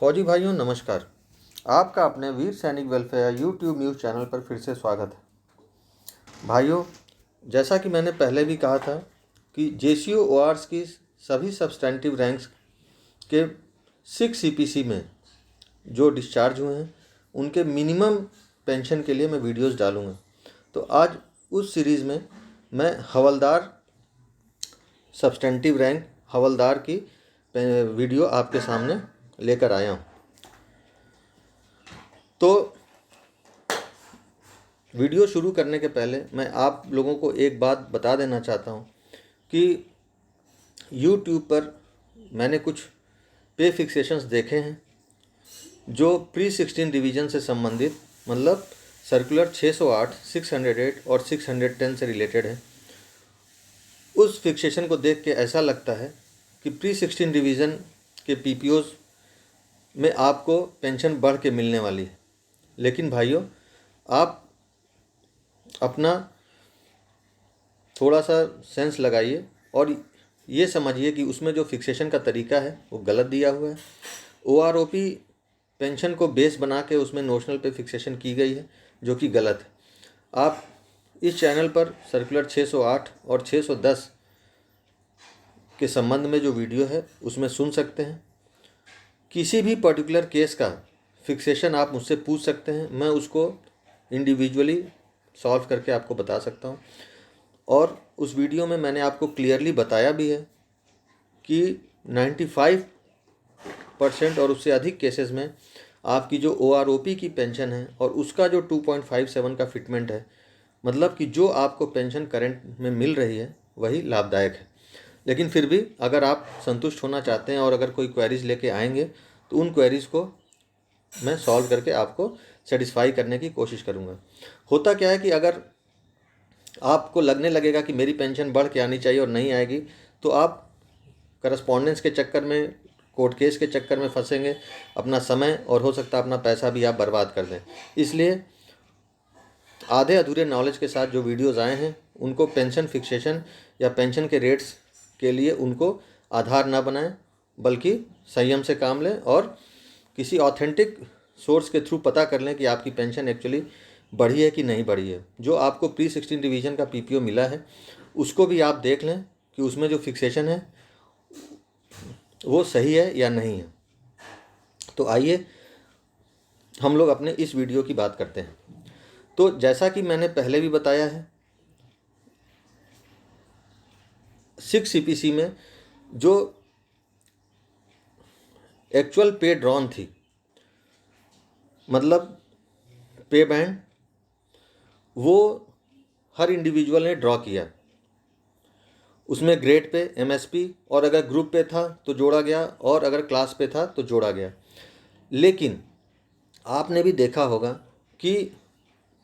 फौजी भाइयों नमस्कार। आपका अपने वीर सैनिक वेलफेयर यूट्यूब न्यूज़ चैनल पर फिर से स्वागत है। भाइयों, जैसा कि मैंने पहले भी कहा था कि जेसीओ ओआरस की सभी सब्सटेंटिव रैंक्स के 6 सीपीसी में जो डिस्चार्ज हुए हैं उनके मिनिमम पेंशन के लिए मैं वीडियोस डालूंगा। तो आज उस सीरीज़ में मैं हवलदार सब्सटेंटिव रैंक हवलदार की वीडियो आपके सामने लेकर आया हूँ। तो वीडियो शुरू करने के पहले मैं आप लोगों को एक बात बता देना चाहता हूँ कि YouTube पर मैंने कुछ पे फिक्सेशंस देखे हैं जो प्री 16 डिवीज़न से संबंधित, मतलब सर्कुलर 608, 608 और 610 से रिलेटेड है। उस फिक्सेशन को देख के ऐसा लगता है कि प्री 16 डिवीज़न के पीपीओज़ में आपको पेंशन बढ़ के मिलने वाली है। लेकिन भाइयों, आप अपना थोड़ा सा सेंस लगाइए और ये समझिए कि उसमें जो फिक्सेशन का तरीका है वो गलत दिया हुआ है। ओआरओपी पेंशन को बेस बना के उसमें नोशनल पे फिक्सेशन की गई है, जो कि गलत है। आप इस चैनल पर सर्कुलर 608 और 610 के संबंध में जो वीडियो है उसमें सुन सकते हैं। किसी भी पर्टिकुलर केस का फिक्सेशन आप मुझसे पूछ सकते हैं, मैं उसको इंडिविजुअली सॉल्व करके आपको बता सकता हूँ। और उस वीडियो में मैंने आपको क्लियरली बताया भी है कि 95% और उससे अधिक केसेस में आपकी जो ओआरओपी की पेंशन है और उसका जो 2.57 का फिटमेंट है, मतलब कि जो आपको पेंशन करंट में मिल रही है वही लाभदायक है। लेकिन फिर भी अगर आप संतुष्ट होना चाहते हैं और अगर कोई क्वेरीज लेके आएंगे तो उन क्वेरीज़ को मैं सॉल्व करके आपको सेटिस्फाई करने की कोशिश करूँगा। होता क्या है कि अगर आपको लगने लगेगा कि मेरी पेंशन बढ़ के आनी चाहिए और नहीं आएगी, तो आप करस्पॉन्डेंस के चक्कर में, कोर्ट केस के चक्कर में फंसेंगे, अपना समय और हो सकता है अपना पैसा भी आप बर्बाद कर दें। इसलिए आधे अधूरे नॉलेज के साथ जो वीडियोज़ आए हैं उनको पेंशन फिक्सेशन या पेंशन के रेट्स के लिए उनको आधार ना बनाएं, बल्कि संयम से काम लें और किसी ऑथेंटिक सोर्स के थ्रू पता कर लें कि आपकी पेंशन एक्चुअली बढ़ी है कि नहीं बढ़ी है। जो आपको प्री 16 डिवीज़न का पीपीओ मिला है उसको भी आप देख लें कि उसमें जो फिक्सेशन है वो सही है या नहीं है। तो आइए हम लोग अपने इस वीडियो की बात करते हैं। तो जैसा कि मैंने पहले भी बताया है, 6 सीपीसी में जो एक्चुअल पे ड्रॉन थी, मतलब पे बैंड, वो हर इंडिविजुअल ने ड्रॉ किया। उसमें ग्रेड पे, एमएसपी, और अगर ग्रुप पे था तो जोड़ा गया और अगर क्लास पे था तो जोड़ा गया। लेकिन आपने भी देखा होगा कि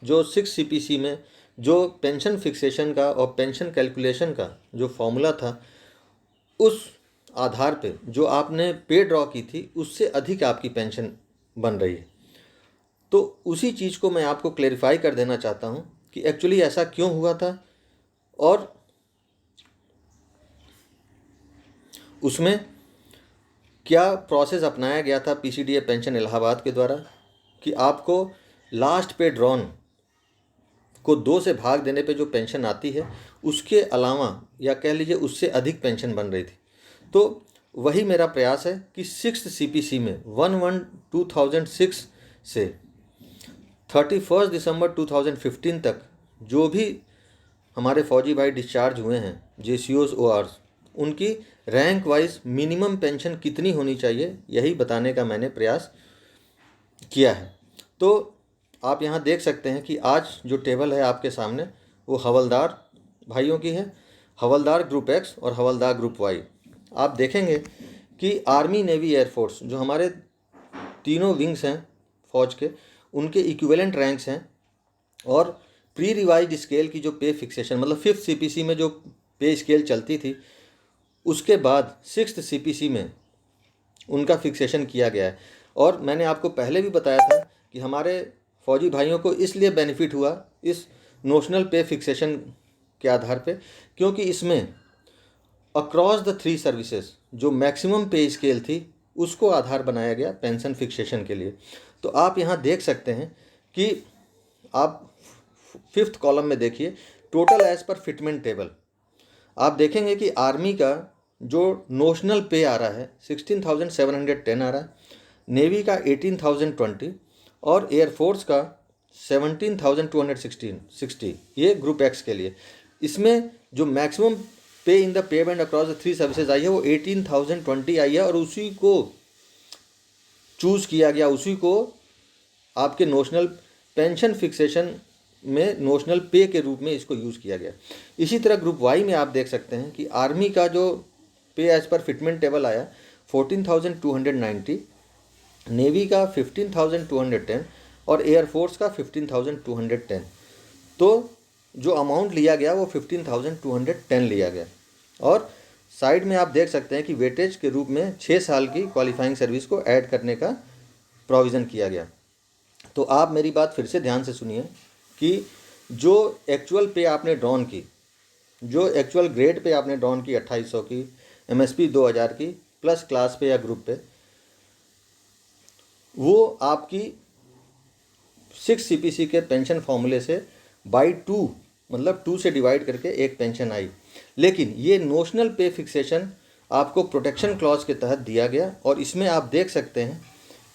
जो 6 सीपीसी में जो पेंशन फिक्सेशन का और पेंशन कैलकुलेशन का जो फॉर्मूला था, उस आधार पे जो आपने पे ड्रॉ की थी उससे अधिक आपकी पेंशन बन रही है। तो उसी चीज़ को मैं आपको क्लेरिफाई कर देना चाहता हूँ कि एक्चुअली ऐसा क्यों हुआ था और उसमें क्या प्रोसेस अपनाया गया था पीसीडीए पेंशन इलाहाबाद के द्वारा कि आपको लास्ट पे ड्रॉन को 2 से भाग देने पे जो पेंशन आती है उसके अलावा या कह लीजिए उससे अधिक पेंशन बन रही थी। तो वही मेरा प्रयास है कि 6th सीपीसी में 1/1/2006 से 31 दिसंबर 2015 तक जो भी हमारे फौजी भाई डिस्चार्ज हुए हैं जेसीओज ओआरस, उनकी रैंक वाइज मिनिमम पेंशन कितनी होनी चाहिए यही बताने का मैंने प्रयास किया है। तो आप यहाँ देख सकते हैं कि आज जो टेबल है आपके सामने वो हवलदार भाइयों की है, हवलदार ग्रुप एक्स और हवलदार ग्रुप वाई। आप देखेंगे कि आर्मी, नेवी, एयरफोर्स जो हमारे तीनों विंग्स हैं फौज के, उनके इक्विवेलेंट रैंक्स हैं। और प्री रिवाइज्ड स्केल की जो पे फिक्सेशन, मतलब 5th सीपीसी में जो पे स्केल चलती थी उसके बाद 6th सीपीसी में उनका फिक्सेशन किया गया है। और मैंने आपको पहले भी बताया था कि हमारे फौजी भाइयों को इसलिए बेनिफिट हुआ इस नोशनल पे फिक्सेशन के आधार पे, क्योंकि इसमें अक्रॉस द 3 सर्विसेज जो मैक्सिमम पे स्केल थी उसको आधार बनाया गया पेंशन फिक्सेशन के लिए। तो आप यहाँ देख सकते हैं कि आप 5th कॉलम में देखिए, टोटल एज पर फिटमेंट टेबल आप देखेंगे कि आर्मी का जो नोशनल पे आ रहा है 16,710 आ रहा है, नेवी का 18,020 और एयरफोर्स का 17,260, ये ग्रुप एक्स के लिए। इसमें जो मैक्सिमम पे in the pay band across the 3 services I है वो 18,020 आई है, और उसी को चूज़ किया गया, उसी को आपके नोशनल पेंशन फिक्सेशन में नोशनल पे के रूप में इसको यूज़ किया गया। इसी तरह ग्रुप वाई में आप देख सकते हैं कि आर्मी का जो पे एज पर फिटमेंट टेबल आया 14,290, नेवी का 15,210 और एयरफोर्स का 15,210। तो जो अमाउंट लिया गया वो 15,210 लिया गया। और साइड में आप देख सकते हैं कि वेटेज के रूप में 6 साल की क्वालिफाइंग सर्विस को ऐड करने का प्रोविज़न किया गया। तो आप मेरी बात फिर से ध्यान से सुनिए कि जो एक्चुअल पे आपने ड्रॉन की, जो एक्चुअल ग्रेड पे आपने ड्रॉन की 2800 की, एमएसपी 2000 की प्लस क्लास पे या ग्रुप पे, वो आपकी 6 सीपीसी के पेंशन फॉर्मूले से बाई 2 मतलब 2 से डिवाइड करके एक पेंशन आई। लेकिन ये नोशनल पे फिक्सेशन आपको प्रोटेक्शन क्लॉज के तहत दिया गया, और इसमें आप देख सकते हैं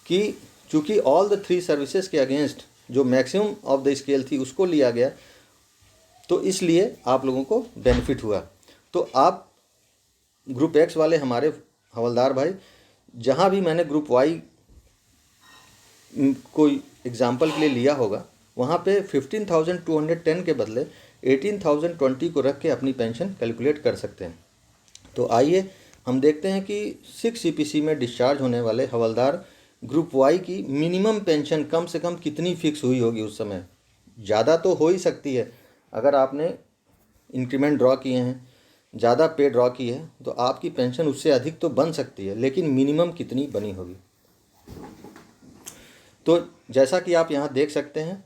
कि चूँकि ऑल द 3 सर्विसेज के अगेंस्ट जो मैक्सिमम ऑफ द स्केल थी उसको लिया गया, तो इसलिए आप लोगों को बेनिफिट हुआ। तो आप ग्रुप एक्स वाले हमारे हवलदार भाई, जहाँ भी मैंने ग्रुप वाई कोई एग्जाम्पल के लिए लिया होगा वहाँ पे 15,210 के बदले 18,020 को रख के अपनी पेंशन कैलकुलेट कर सकते हैं। तो आइए हम देखते हैं कि 6 सीपीसी में डिस्चार्ज होने वाले हवलदार ग्रुप वाई की मिनिमम पेंशन कम से कम कितनी फिक्स हुई होगी उस समय। ज़्यादा तो हो ही सकती है, अगर आपने इंक्रीमेंट ड्रॉ किए हैं, ज़्यादा पे ड्रॉ की है, तो आपकी पेंशन उससे अधिक तो बन सकती है, लेकिन मिनिमम कितनी बनी होगी। तो जैसा कि आप यहाँ देख सकते हैं,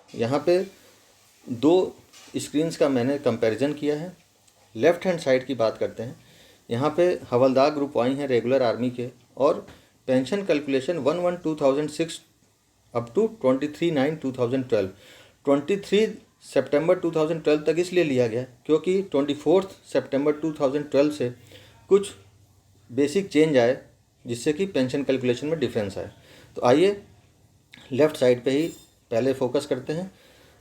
यहाँ पे 2 स्क्रीन्स का मैंने कंपैरिजन किया है। लेफ़्ट हैंड साइड की बात करते हैं, यहाँ पे हवलदार ग्रुप वाई हैं रेगुलर आर्मी के, और पेंशन कैलकुलेशन 1/1/2006 अप टू 23/9/2012, 23 सितंबर 2012 तक इसलिए लिया गया क्योंकि 24 सितंबर 2012 से कुछ बेसिक चेंज आए जिससे कि पेंशन कैलकुलेशन में डिफरेंस आए। तो आइए लेफ़्ट साइड पे ही पहले फोकस करते हैं।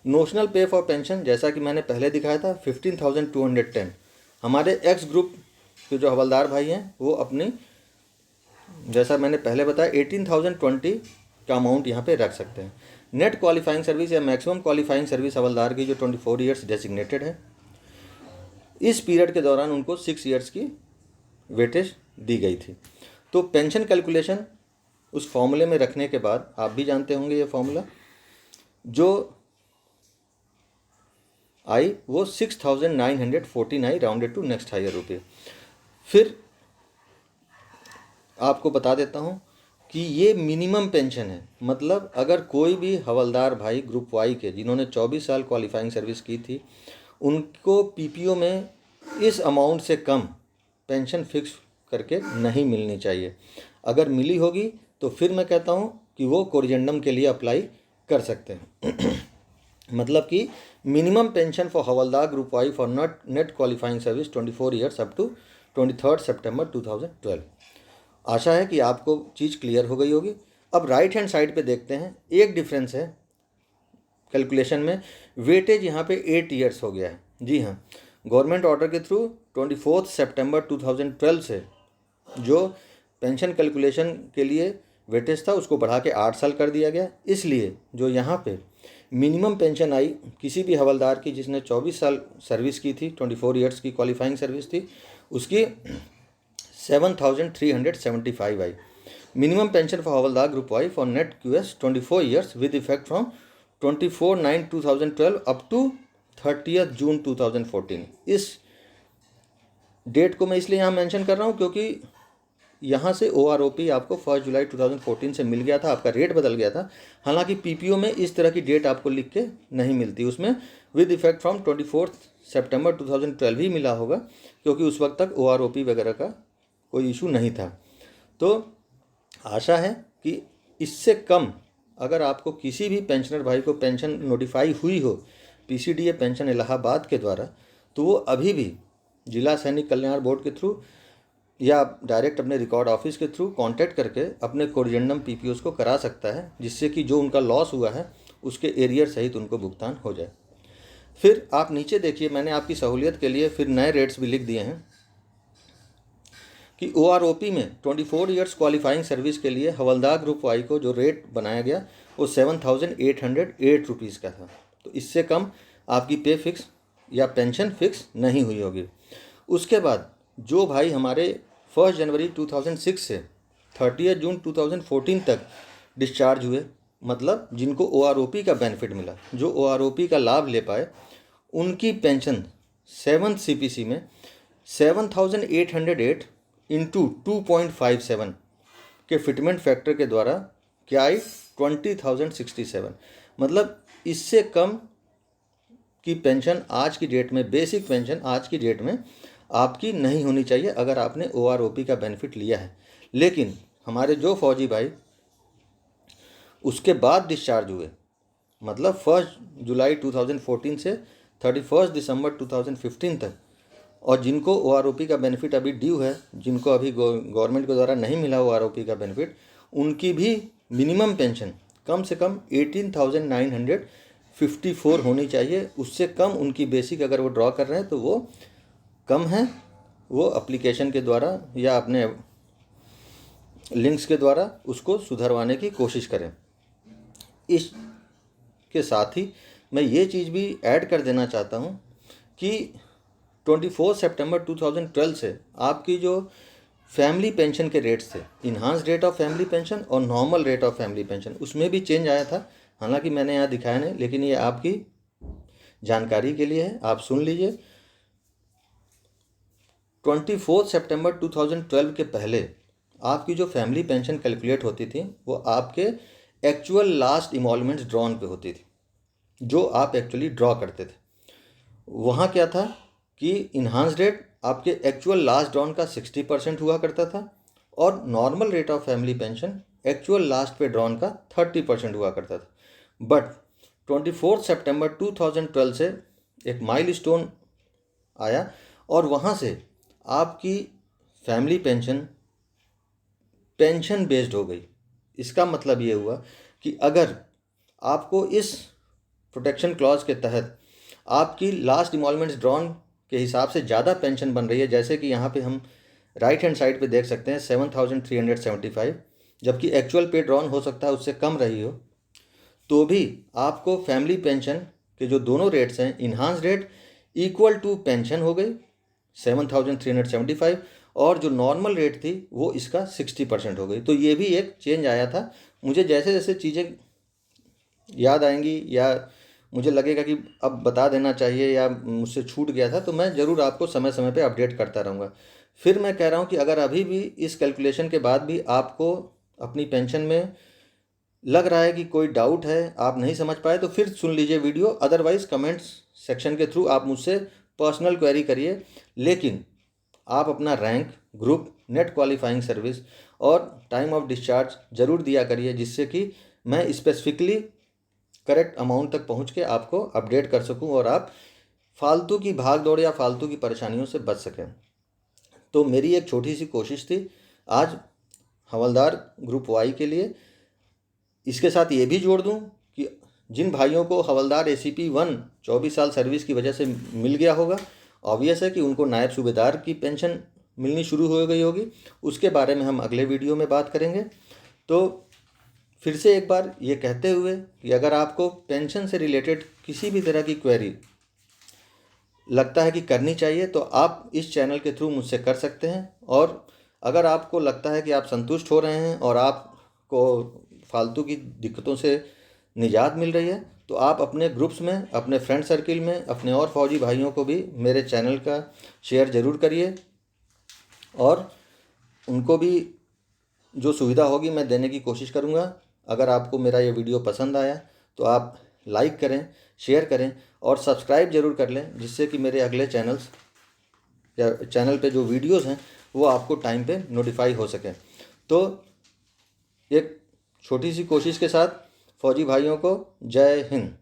नोशनल पे फॉर पेंशन जैसा कि मैंने पहले दिखाया था 15,210, हमारे एक्स ग्रुप के जो हवलदार भाई हैं वो अपनी, जैसा मैंने पहले बताया 18,020 का अमाउंट यहाँ पे रख सकते हैं। नेट क्वालिफाइंग सर्विस या मैक्सिमम क्वालिफाइंग सर्विस हवलदार की जो 24 ईयर्स डेजिग्नेटेड है, इस पीरियड के दौरान उनको 6 ईयर्स की वेटेज दी गई थी। तो पेंशन कैलकुलेशन उस फॉर्मूले में रखने के बाद, आप भी जानते होंगे ये फॉर्मूला, जो आई वो 6,949 आई राउंडेड टू नेक्स्ट हायर रुपये। फिर आपको बता देता हूँ कि ये मिनिमम पेंशन है, मतलब अगर कोई भी हवलदार भाई ग्रुप वाई के जिन्होंने 24 साल क्वालिफाइंग सर्विस की थी, उनको पीपीओ में इस अमाउंट से कम पेंशन फिक्स करके नहीं मिलनी चाहिए। अगर मिली होगी तो फिर मैं कहता हूँ कि वो कोरिजेंडम के लिए अप्लाई कर सकते हैं। मतलब कि minimum pension for havildar group Y for not net qualifying service 24 years up to 23 सितंबर 2012। आशा है कि आपको चीज़ क्लियर हो गई होगी। अब राइट हैंड साइड पे देखते हैं, एक डिफरेंस है कैलकुलेशन में, वेटेज यहाँ पे 8 ईयर्स हो गया है। जी हाँ, गवर्नमेंट ऑर्डर के थ्रू 24 सितंबर 2012 से जो पेंशन कैलकुलेशन के लिए वेटेज था उसको बढ़ा के 8 साल कर दिया गया। इसलिए जो यहाँ पे मिनिमम पेंशन आई किसी भी हवलदार की जिसने 24 साल सर्विस की थी, 24 ईयर्स की क्वालिफाइंग सर्विस थी, उसकी 7,375 आई। Minimum pension for havildar group Y for net QS 24 years with effect from 24/9/2012 up to 30 June 2014। इस डेट को मैं इसलिए यहाँ मेंशन कर रहा हूँ क्योंकि यहाँ से OROP आपको 1 जुलाई 2014 से मिल गया था, आपका रेट बदल गया था। हालांकि पीपीओ में इस तरह की डेट आपको लिख के नहीं मिलती, उसमें विद इफेक्ट फ्रॉम 24 सितंबर 2012 ही मिला होगा क्योंकि उस वक्त तक OROP वगैरह का कोई इशू नहीं था। तो आशा है कि इससे कम अगर आपको किसी भी पेंशनर भाई को पेंशन नोटिफाई हुई हो पीसीडीए पेंशन इलाहाबाद के द्वारा, तो वो अभी भी जिला सैनिक कल्याण बोर्ड के थ्रू या डायरेक्ट अपने रिकॉर्ड ऑफिस के थ्रू कांटेक्ट करके अपने कोरिजेंडम पीपीओस को करा सकता है, जिससे कि जो उनका लॉस हुआ है उसके एरियर सहित उनको भुगतान हो जाए। फिर आप नीचे देखिए, मैंने आपकी सहूलियत के लिए फिर नए रेट्स भी लिख दिए हैं कि ओआरओपी में 24 ईयर्स क्वालिफाइंग सर्विस के लिए हवलदार ग्रुप वाई को जो रेट बनाया गया वो 7,808 रुपीज़ का था। तो इससे कम आपकी पे फिक्स या पेंशन फिक्स नहीं हुई होगी। उसके बाद जो भाई हमारे 1 जनवरी 2006 से 30 जून 2014 तक डिस्चार्ज हुए, मतलब जिनको ओआरओपी का बेनिफिट मिला, जो ओआरओपी का लाभ ले पाए, उनकी पेंशन 7th सीपीसी में 7,808 इंटू 2.57 के फिटमेंट फैक्टर के द्वारा क्या आई 20,067। मतलब इससे कम की पेंशन आज की डेट में, बेसिक पेंशन आज की डेट में आपकी नहीं होनी चाहिए अगर आपने ओआरओपी का बेनिफिट लिया है। लेकिन हमारे जो फौजी भाई उसके बाद डिस्चार्ज हुए, मतलब 1 जुलाई 2014 से 31 दिसंबर 2015 तक, और जिनको ओआरओपी का बेनिफिट अभी ड्यू है, जिनको अभी गवर्नमेंट के द्वारा नहीं मिला ओआरओपी का बेनिफिट, उनकी भी मिनिमम पेंशन कम से कम 18,954 होनी चाहिए। उससे कम उनकी बेसिक अगर वो ड्रॉ कर रहे हैं तो वो कम है, वो एप्लीकेशन के द्वारा या अपने लिंक्स के द्वारा उसको सुधरवाने की कोशिश करें। इसके साथ ही मैं ये चीज़ भी ऐड कर देना चाहता हूँ कि 24 सितंबर 2012 से आपकी जो फैमिली पेंशन के रेट्स थे, enhance rate of family pension और normal rate of family pension, उसमें भी चेंज आया था। हालांकि मैंने यहाँ दिखाया नहीं, लेकिन ये आपकी जानकारी के लिए है, आप सुन लीजिए। 24 सितंबर 2012 के पहले आपकी जो फैमिली पेंशन कैलकुलेट होती थी वो आपके एक्चुअल लास्ट इमॉल्वमेंट्स ड्रॉन पे होती थी, जो आप एक्चुअली ड्रॉ करते थे। वहाँ क्या था कि इन्हांस रेट आपके एक्चुअल लास्ट ड्रॉन का 60% हुआ करता था, और normal rate of family pension actual last पे ड्रॉन का 30% हुआ करता था। बट 24 सितंबर 2012 से एक माइलस्टोन आया और वहाँ से आपकी फैमिली पेंशन बेस्ड हो गई। इसका मतलब ये हुआ कि अगर आपको इस प्रोटेक्शन क्लॉज के तहत आपकी लास्ट इमॉल्वमेंट्स ड्रॉन के हिसाब से ज़्यादा पेंशन बन रही है, जैसे कि यहाँ पे हम राइट हैंड साइड पे देख सकते हैं 7,375, जबकि एक्चुअल पे ड्रॉन हो सकता है उससे कम रही हो, तो भी आपको फैमिली पेंशन के जो दोनों रेट्स हैं, enhance rate equal to pension हो गई 7,375, और जो नॉर्मल रेट थी वो इसका 60% हो गई। तो ये भी एक चेंज आया था। मुझे जैसे जैसे चीज़ें याद आएंगी या मुझे लगेगा कि अब बता देना चाहिए या मुझसे छूट गया था, तो मैं ज़रूर आपको समय समय पे अपडेट करता रहूँगा। फिर मैं कह रहा हूँ कि अगर अभी भी इस कैलकुलेशन के बाद भी आपको अपनी पेंशन में लग रहा है कि कोई डाउट है, आप नहीं समझ पाए, तो फिर सुन लीजिए वीडियो। अदरवाइज़ कमेंट्स सेक्शन के थ्रू आप मुझसे पर्सनल क्वेरी करिए, लेकिन आप अपना rank, group, net qualifying service और टाइम ऑफ डिस्चार्ज ज़रूर दिया करिए, जिससे कि मैं स्पेसिफिकली करेक्ट अमाउंट तक पहुंच के आपको अपडेट कर सकूं और आप फालतू की भाग दौड़ या फालतू की परेशानियों से बच सकें। तो मेरी एक छोटी सी कोशिश थी आज हवलदार ग्रुप वाई के लिए। इसके साथ ये भी जोड़ दूं कि जिन भाइयों को हवलदार ACP 1 24 साल सर्विस की वजह से मिल गया होगा, ऑब्वियस है कि उनको नायब सूबेदार की पेंशन मिलनी शुरू हो गई होगी। उसके बारे में हम अगले वीडियो में बात करेंगे। तो फिर से एक बार ये कहते हुए कि अगर आपको पेंशन से रिलेटेड किसी भी तरह की क्वेरी लगता है कि करनी चाहिए, तो आप इस चैनल के थ्रू मुझसे कर सकते हैं। और अगर आपको लगता है कि आप संतुष्ट हो रहे हैं और आपको फालतू की दिक्कतों से निजात मिल रही है, तो आप अपने ग्रुप्स में, अपने फ्रेंड सर्किल में, अपने और फौजी भाइयों को भी मेरे चैनल का शेयर ज़रूर करिए, और उनको भी जो सुविधा होगी मैं देने की कोशिश करूँगा। अगर आपको मेरा ये वीडियो पसंद आया तो आप लाइक करें, शेयर करें और सब्सक्राइब ज़रूर कर लें, जिससे कि मेरे अगले चैनल्स या चैनल पे जो वीडियोस हैं वो आपको टाइम पे नोटिफाई हो सकें। तो एक छोटी सी कोशिश के साथ फौजी भाइयों को जय हिंद।